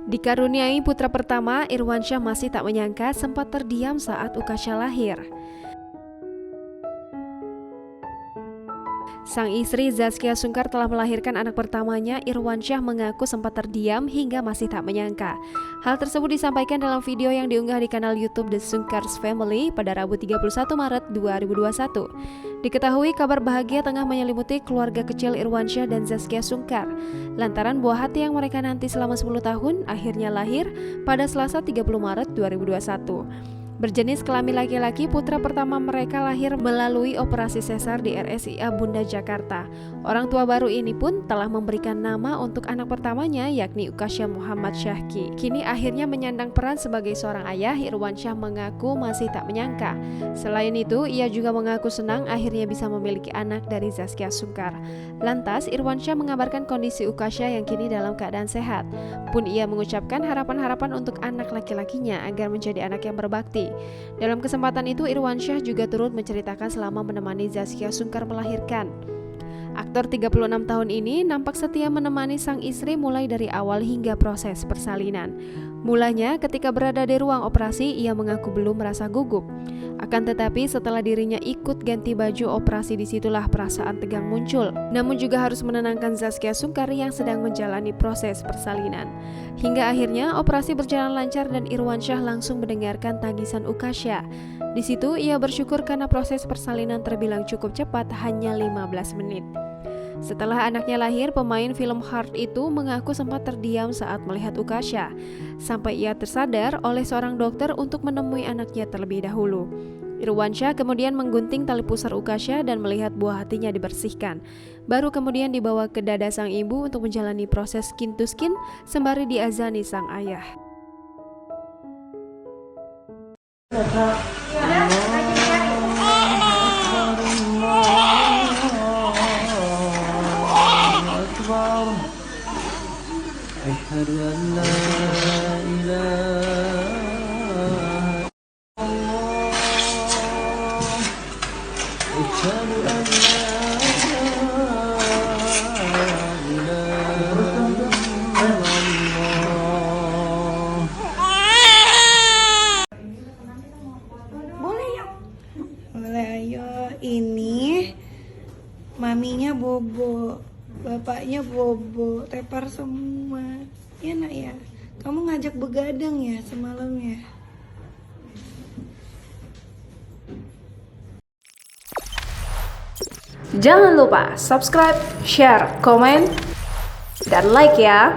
Dikaruniai putra pertama, Irwansyah masih tak menyangka sempat terdiam saat Ukasha lahir. Sang istri Zaskia Sungkar telah melahirkan anak pertamanya. Irwansyah mengaku sempat terdiam hingga masih tak menyangka. Hal tersebut disampaikan dalam video yang diunggah di kanal YouTube The Sungkars Family pada Rabu 31 Maret 2021. Diketahui kabar bahagia tengah menyelimuti keluarga kecil Irwansyah dan Zaskia Sungkar. Lantaran buah hati yang mereka nanti selama 10 tahun akhirnya lahir pada Selasa 30 Maret 2021. Berjenis kelamin laki-laki, putra pertama mereka lahir melalui operasi sesar di RSIA Bunda Jakarta. Orang tua baru ini pun telah memberikan nama untuk anak pertamanya, yakni Ukasha Muhammad Syahki. Kini akhirnya menyandang peran sebagai seorang ayah. Irwansyah mengaku masih tak menyangka. Selain itu, ia juga mengaku senang akhirnya bisa memiliki anak dari Zaskia Sungkar. Lantas, Irwansyah mengabarkan kondisi Ukasha yang kini dalam keadaan sehat. Pun ia mengucapkan harapan-harapan untuk anak laki-lakinya agar menjadi anak yang berbakti. Dalam kesempatan itu, Irwansyah juga turut menceritakan selama menemani Zaskia Sungkar melahirkan. Aktor 36 tahun ini nampak setia menemani sang istri mulai dari awal hingga proses persalinan. Mulanya ketika berada di ruang operasi, ia mengaku belum merasa gugup. Akan tetapi setelah dirinya ikut ganti baju operasi, disitulah perasaan tegang muncul. Namun juga harus menenangkan Zaskia Sungkar yang sedang menjalani proses persalinan. Hingga akhirnya operasi berjalan lancar dan Irwansyah langsung mendengarkan tangisan Ukasha. Di situ ia bersyukur karena proses persalinan terbilang cukup cepat, hanya 15 menit. Setelah anaknya lahir, pemain film Heart itu mengaku sempat terdiam saat melihat Ukasha, sampai ia tersadar oleh seorang dokter untuk menemui anaknya terlebih dahulu. Irwansyah kemudian menggunting tali pusar Ukasha dan melihat buah hatinya dibersihkan. Baru kemudian dibawa ke dada sang ibu untuk menjalani proses skin to skin sembari diazani sang ayah. أشهد أن لا إله إلا الله أشهد أن لا إله إلا الله. Boleh ya? Boleh, ayo. Ini maminya bobo, bapaknya bobo, tepar semua. Ya nak ya, kamu ngajak begadang ya semalam ya. Jangan lupa subscribe, share, komen, dan like ya.